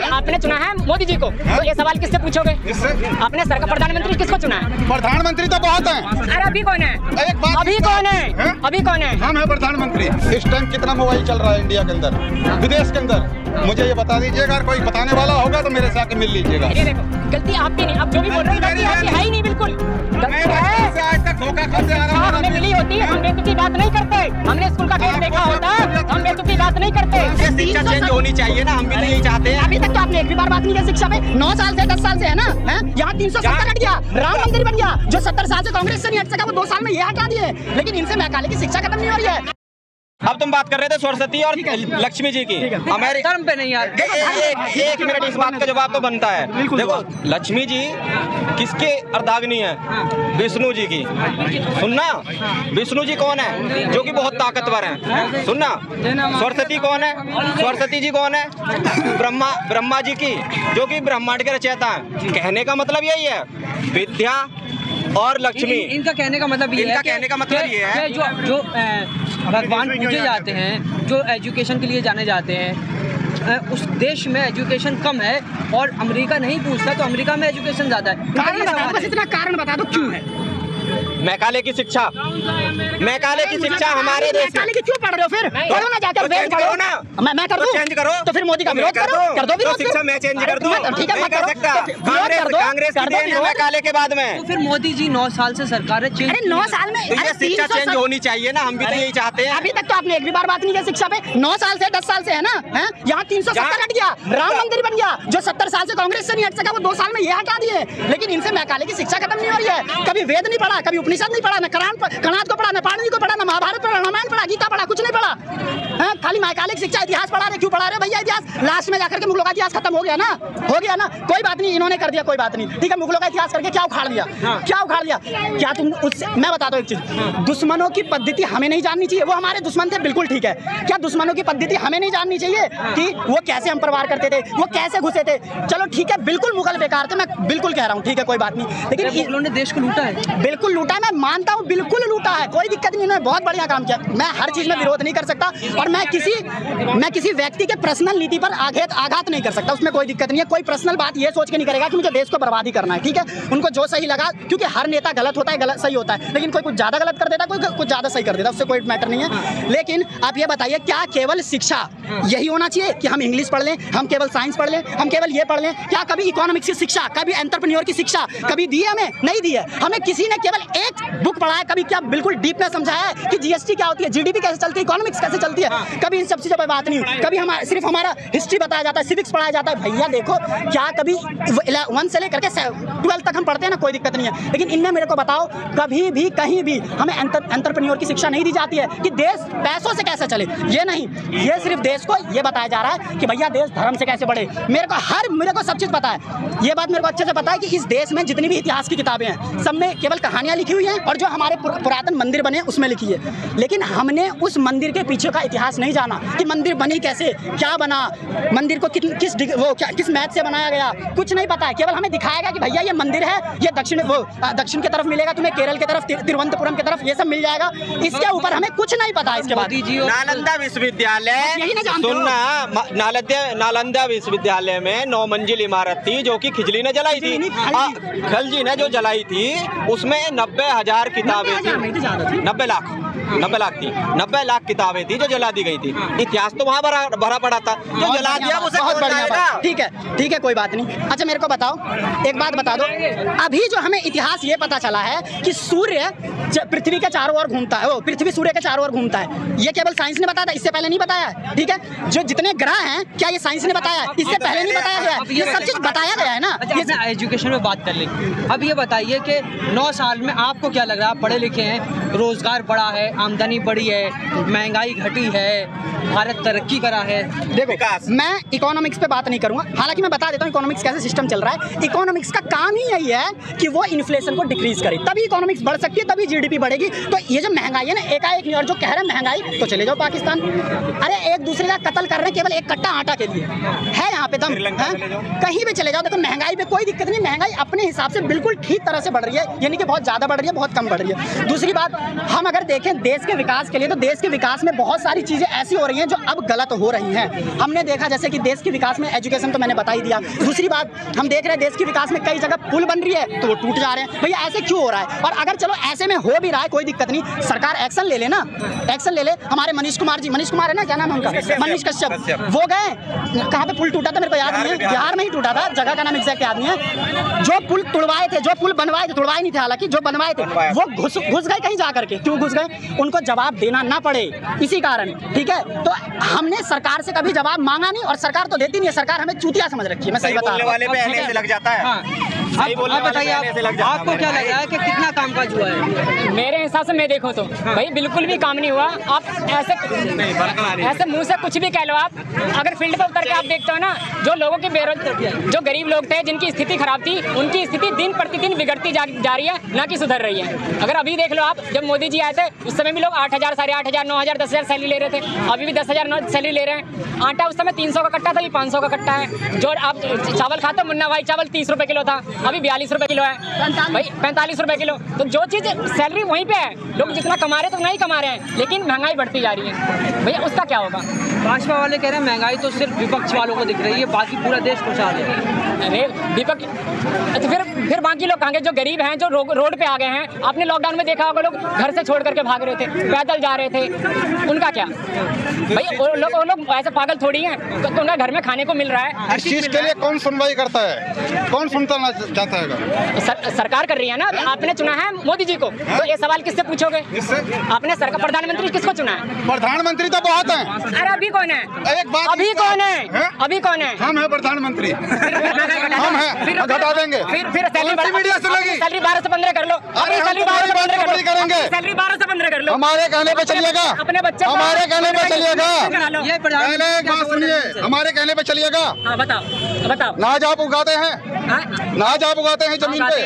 आपने चुना है मोदी जी को, तो ये सवाल किससे पूछोगे? आपने सरकार प्रधानमंत्री किसको चुना है? प्रधानमंत्री तो बहुत हैं। अरे अभी कौन है? अभी कौन है? हम है प्रधानमंत्री। इस टाइम कितना मोबाइल चल रहा है इंडिया के अंदर, विदेश के अंदर, मुझे ये बता दीजिएगा। अगर कोई बताने वाला होगा तो मेरे से आके मिल लीजिएगा। ये देखो, गलती आपकी नहीं, आप जो भी बोल रहे हैं गलती आपकी है ही नहीं, बिल्कुल गलती है। आज तक धोखा खाते आ रहा हूं। हमें मिली होती है, हम बेतुकी बात नहीं करते। हमने स्कूल का गेट देखा होता, हम बेतुकी बात नहीं करते। शिक्षा चेंज होनी चाहिए ना, हम भी नहीं चाहते हैं। अभी तक तो आपने एक भी बार बात नहीं की शिक्षा पे। 9 साल से 10 साल से है ना, यहाँ 370 हट गया, राम मंदिर बन गया। जो 70 साल से कांग्रेस से नहीं हट सका वो 2 साल में ये हटा दिए। लेकिन इनसे मैकाले की शिक्षा खत्म नहीं हो रही है। अब तुम बात कर रहे थे सरस्वती और लक्ष्मी जी की, हमारे धर्म पे नहीं यार। एक मिनट, इस बात का जवाब तो बनता है। देखो, लक्ष्मी जी किसके अर्धांगिनी है? विष्णु जी की। सुनना, विष्णु जी कौन है? जो कि बहुत ताकतवर हैं। सुनना, सरस्वती कौन है? सरस्वती जी कौन है? ब्रह्मा जी की, जो कि ब्रह्मांड के रचयिता हैं। कहने का मतलब यही है, विद्या और लक्ष्मी। इनका कहने का मतलब ये है कि जो भगवान पूजे जाते हैं, जो एजुकेशन के लिए जाने जाते हैं, उस देश में एजुकेशन कम है और अमेरिका नहीं पूछता, तो अमेरिका में एजुकेशन ज़्यादा है। बस इतना कारण बता दो क्यों है? मैकाले की शिक्षा हमारे देश में। की क्यों पढ़ रहे हो फिर? पढ़ो ना जाकर, वेट पढ़ो ना। मैं कर दूं? चेंज करो तो फिर मोदी का विरोध कर दो विरोध। शिक्षा मैं चेंज कर दूं? ठीक है, नहीं कर सकता। कांग्रेस की देन है मैकाले के बाद में। तो फिर मोदी जी 9 साल से सरकार है चेंज। अरे 9 साल में शिक्षा चेंज होनी चाहिए ना, हम भी तो यही चाहते हैं। अभी तक तो आपने एक भी बार बात नहीं की शिक्षा पे। 9 साल से 10 साल से है ना, यहाँ 370 हट गया, राम मंदिर बन गया। जो 70 साल से कांग्रेस से नहीं हट सका वो 2 साल में ये हटा दिए। लेकिन इनसे मैकाले की शिक्षा खत्म नहीं हो रही है। कभी वेद नहीं पढ़ा, कभी उपनिषद नहीं पढ़ा, न कणाद को पढ़ा, न पाणिनि को पढ़ा, न महाभारत पढ़ा, रामायण पढ़ा, गीता पढ़ा, कुछ नहीं पढ़ा। खाली मैकाले की शिक्षा, इतिहास पढ़ा रहे। क्यों पढ़ा रहे भैया इतिहास? लास्ट में जाकर के मुगलों का इतिहास खत्म हो गया ना, कोई बात नहीं, इन्होंने कर दिया, कोई बात नहीं, ठीक है। मुगलों का इतिहास करके क्या उखाड़ दिया? क्या तुम उससे, मैं बताता हूँ एक चीज, दुश्मनों की पद्धति हमें नहीं जाननी चाहिए। वो हमारे दुश्मन थे, बिल्कुल ठीक है। क्या दुश्मनों की पद्धति हमें नहीं जाननी चाहिए कि वो कैसे हम प्रवार करते थे, वो कैसे घुसे थे? चलो ठीक है, बिल्कुल मुगल बेकार थे, मैं बिल्कुल कह रहा हूँ, ठीक है, कोई बात नहीं। लेकिन मुगलों ने देश को लूटा है, बिल्कुल लूटा है, मैं मानता हूँ, बिल्कुल लूटा है, कोई दिक्कत नहीं, उन्होंने बहुत बढ़िया काम किया। मैं हर चीज में विरोध नहीं कर सकता और मैं किसी व्यक्ति के पर्सनल नीति पर आघात नहीं कर सकता, उसमें कोई दिक्कत नहीं है। कोई पर्सनल बात ये सोच के नहीं करेगा कि मुझे देश को बर्बादी करना है, ठीक है। उनको जो सही लगा, क्योंकि हर नेता गलत होता है, गलत सही होता है, लेकिन कोई कुछ ज्यादा गलत कर देता है, कोई कुछ ज्यादा सही कर देता है, उससे कोई मैटर नहीं है। लेकिन आप ये बताइए, क्या केवल शिक्षा यही होना चाहिए कि हम इंग्लिश पढ़ लें, हम केवल साइंस पढ़ लें, हम केवल ये पढ़ लें? क्या कभी इकोनॉमिक्स की शिक्षा, कभी एंटरप्रेन्योर की शिक्षा कभी दी है? हमें नहीं दी है। हमें किसी ने केवल एक बुक पढ़ा है, कभी क्या बिल्कुल डीप में समझाया है कि जीएसटी क्या होती है, जीडीपी कैसे चलती है, इकोनॉमिक्स कैसे चलती है? कभी इन सब चीजों पर बात नहीं हुई। कभी सिर्फ हमारा हिस्ट्री बताया जाता है, सिविक्स पढ़ाया जाता है। भैया देखो, क्या कभी 1 से लेकर के 12 तक हम पढ़ते हैं ना, कोई दिक्कत नहीं है। लेकिन इनमें मेरे को बताओ, कभी भी कहीं भी हमें एंटरप्रेन्योर की शिक्षा नहीं दी जाती है कि देश पैसों से कैसे चले। ये नहीं, ये सिर्फ देश को ये बताया जा रहा है कि भैया देश धर्म से कैसे बढ़े। मेरे को सब चीज पता है, ये बात मेरे को अच्छे से पता है कि इस देश में जितनी भी इतिहास की किताबें हैं, सब में केवल कहानियां लिखी हुई हैं और जो हमारे पुरातन मंदिर बने उसमें लिखी है। लेकिन हमने उस मंदिर के पीछे का इतिहास नहीं जाना कि मंदिर बनी कैसे, क्या बना, मंदिर को किस मैथ से बनाया गया, कुछ नहीं पता है। केवल हमें दिखाया गया कि भैया ये मंदिर है, ये दक्षिण की तरफ मिलेगा तुम्हें, केरल की तरफ, तिरुवनंतपुरम की तरफ, ये सब मिल जाएगा। इसके ऊपर हमें कुछ नहीं पता है। इसके बाद नालंदा विश्वविद्यालय, सुनना, नालंदा विश्वविद्यालय में 9 मंजिल इमारत थी जो कि खिजली ने जलाई थी, खलजी ने जो जलाई थी, उसमें 90,000 किताबें थी, 90 लाख थी, 90 लाख किताबें थी जो जला दी गई थी। इतिहास तो वहाँ भरा पड़ा था, जो जला दिया उसे बहुत बढ़िया। ठीक है, कोई बात नहीं। अच्छा मेरे को बताओ, एक बात बता दो, अभी जो हमें इतिहास ये पता चला है कि सूर्य पृथ्वी के चारों ओर घूमता है, पृथ्वी सूर्य के चारों ओर घूमता है, ये केवल साइंस ने बताया था, इससे पहले नहीं बताया, ठीक है। जो जितने ग्रह हैं, क्या ये साइंस ने बताया? इससे पहले नहीं बताया गया, ये सब चीज बताया गया है ना। ये एजुकेशन में बात कर लें। अब ये बताइए कि 9 साल में आपको क्या लग रहा है? आप पढ़े लिखे हैं, रोजगार बढ़ा है, आमदनी बढ़ी है, महंगाई घटी है, भारत तरक्की करा है। देखो, मैं इकोनॉमिक्स पे बात नहीं करूंगा, हालांकि मैं बता देता हूँ इकोनॉमिक्स कैसे सिस्टम चल रहा है। इकोनॉमिक्स का काम ही यही है कि वो इन्फ्लेशन को डिक्रीज करे, तभी इकोनॉमिक्स बढ़ सकती है, तभी जीडीपी बढ़ेगी। तो ये जो महंगाई है ना, एकाएक नहीं, और जो कह रहे हैं महंगाई, तो चले जाओ पाकिस्तान। अरे एक दूसरे का कत्ल कर रहे हैं केवल एक कट्टा आटा के लिए, है यहाँ पे दम, कहीं भी चले जाओ। देखो महंगाई पे कोई दिक्कत नहीं, महंगाई अपने हिसाब से बिल्कुल ठीक तरह से बढ़ रही है, यानी कि बहुत ज्यादा बढ़ रही है, बहुत कम बढ़ रही है। दूसरी बात, हम अगर देखें देश के विकास के लिए, तो देश के विकास में बहुत सारी चीज़ें ऐसी हो रही हैं जो अब गलत हो रही हैं। हमने देखा जैसे कि देश के विकास में एजुकेशन तो मैंने बता ही दिया। दूसरी बात, हम देख रहे हैं देश के विकास में कई जगह पुल बन रही है तो वो टूट जा रहे हैं। भैया ऐसे क्यों हो रहा है? और अगर चलो ऐसे में हो भी रहा है, कोई दिक्कत नहीं, सरकार एक्शन ले ले ना, एक्शन ले ले। हमारे मनीष कुमार है ना, क्या नाम है उनका, मनीष कश्यप, वो गए कहाँ पे पुल टूटा था मेरे को याद नहीं है, बिहार में ही टूटा था, जगह का नाम एग्जैक्ट याद नहीं है। जो पुल तुड़वाए थे, जो पुल बनवाए थे, तुड़वाए नहीं थे हालांकि, जो बनवाए थे वो घुस गए कहीं जा करके। क्यों घुस गए? उनको जवाब देना ना पड़े, इसी कारण। ठीक है, तो हमने सरकार से कभी जवाब मांगा नहीं और सरकार तो देती नहीं है। सरकार हमें चूतिया समझ रखी है, मैं सही बता रहा हूं। लग जाता है। आप बताइए, आपको क्या लग रहा है कि कितना कामकाज हुआ है? मेरे हिसाब से मैं देखूं तो भाई बिल्कुल भी काम नहीं हुआ। आप ऐसे मुंह से कुछ भी कह लो। आप अगर फील्ड पे उतर के आप देखते हो ना, जो लोगों की जो गरीब लोग थे, जिनकी स्थिति खराब थी, उनकी स्थिति दिन प्रतिदिन बिगड़ती जा रही है, ना कि सुधर रही है। अगर अभी देख लो आप, जब मोदी जी आए थे उस समय भी लोग 8,000, 8,500, 9,000, 10,000 सैलरी ले रहे थे। अभी भी 10,000 सैलरी ले रहे हैं। आटा उस समय 300 का कट्टा था, अभी 500 का कट्टा है। जो आप चावल खाते हो, मुन्ना भाई चावल 30 रुपए किलो था, अभी 42 रुपए किलो है भाई, 45 रुपए किलो। तो जो चीज़ सैलरी वहीं पे है, लोग जितना कमा रहे तो नहीं कमा रहे हैं, लेकिन महंगाई बढ़ती जा रही है। भैया उसका क्या होगा? भाजपा वाले कह रहे हैं महंगाई तो सिर्फ विपक्ष वालों को दिख रही है, बाकी पूरा देश खुशहाल है। अरे विपक्ष, अच्छा फिर बाकी लोग कहाँ गए? जो गरीब हैं, जो रोड पे आ गए हैं। आपने लॉकडाउन में देखा होगा, लोग घर से छोड़ करके भाग रहे थे, पैदल जा रहे थे, उनका क्या? भाई वो लोग ऐसे पागल थोड़ी हैं, तो उनका घर में खाने को मिल रहा है। इस चीज के लिए कौन सुनवाई करता है? कौन सुनता चाहता है? सरकार कर रही है ना। आपने चुना है मोदी जी को, तो ये सवाल किससे पूछोगे? आपने सरकार, प्रधानमंत्री किसको चुना है? प्रधानमंत्री तो बहुत हैं। अरे अभी कौन है? एक बात, अभी कौन है? अभी कौन है? हम हैं प्रधानमंत्री, हम हैं, घटा देंगे। फिर सैलरी 12 से 15 कर लो। अरे सैलरी 12 से 15 करेंगे, सैलरी 12 से 15 कर लो। हमारे कहने पे चलिएगा, अपने बच्चे, हमारे कहने पे चलिएगा। ये पहले एक बात सुनिए, हमारे कहने पे चलिएगा। बताओ। नाज आप उगाते हैं, नाज आप उगाते हैं जमीन पे,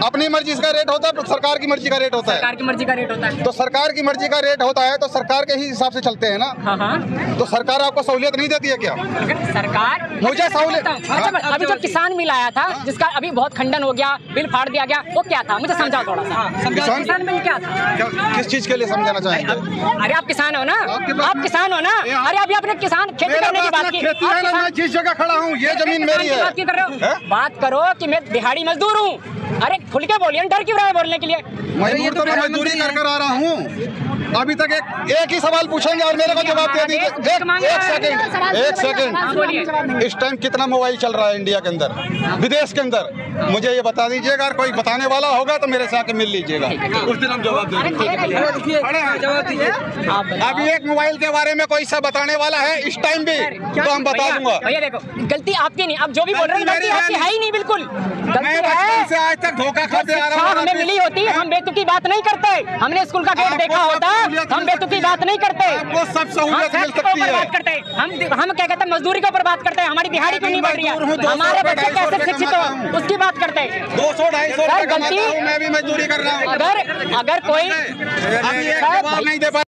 अपनी मर्जी का रेट होता है, सरकार की मर्जी का रेट होता है। सरकार की मर्जी का रेट होता है, तो सरकार की मर्जी का रेट होता है, तो सरकार के ही हिसाब से चलते हैं ना। हाँ। तो सरकार आपको सहूलियत नहीं देती है क्या? सरकार मुझे सहूलियत। अच्छा, अभी जो किसान बिल आया था, जिसका अभी बहुत खंडन हो गया, बिल फाड़ दिया गया, वो क्या था? मुझे समझाओ थोड़ा सा। किसान बिल क्या था? किस चीज के लिए समझाना चाहेंगे? अरे आप किसान हो ना, आप किसान हो ना। अरे अभी आपने किसान खेती करने की बात की। खेती है ना, मैं जिस जगह खड़ा हूँ ये जमीन मेरी है। बात क्यों कर रहे हो? बात करो कि मैं दिहाड़ी मजदूर हूँ। अरे खुल के बोलिए, डर क्यों रहा है बोलने के लिए? मजदूर तो मैं मजदूरी कर आ रहा हूँ। अभी तक एक ही सवाल पूछेंगे और मेरे को जवाब दे दीजिए। एक सेकंड। इस टाइम कितना मोबाइल चल रहा है इंडिया के अंदर, विदेश के अंदर? मुझे ये बता दीजिएगा, अगर कोई बताने वाला होगा तो मेरे से आके मिल लीजिएगा, उस दिन हम जवाब देंगे। अभी एक मोबाइल के बारे में कोई सा बताने वाला है इस टाइम भी, तो हम बता दूंगा। भैया देखो, गलती आपकी नहीं, आप जो भी बोल रहे हैं गलती आपकी है ही नहीं, बिल्कुल मैं बचपन से आज तक धोखा खाते आ रहा हूँ। हमें मिली होती, हम बेतुकी बात नहीं करते। हमने स्कूल का गेट देखा होता, हम बेतुकी बात नहीं करते। आपको सब सहूलियत मिल सकती है। बात करते हैं हम क्या कहते हैं, मजदूरी के ऊपर बात करते हैं। हमारी दिहाड़ी क्यों नहीं बढ़ रही है? हमारे बच्चे कैसे शिक्षित हो उसकी बात करते हैं। 200-250 रुपए कमाता हूं, मैं भी मजदूरी कर रहा हूँ। अगर कोई अभी एक जवाब नहीं दे पा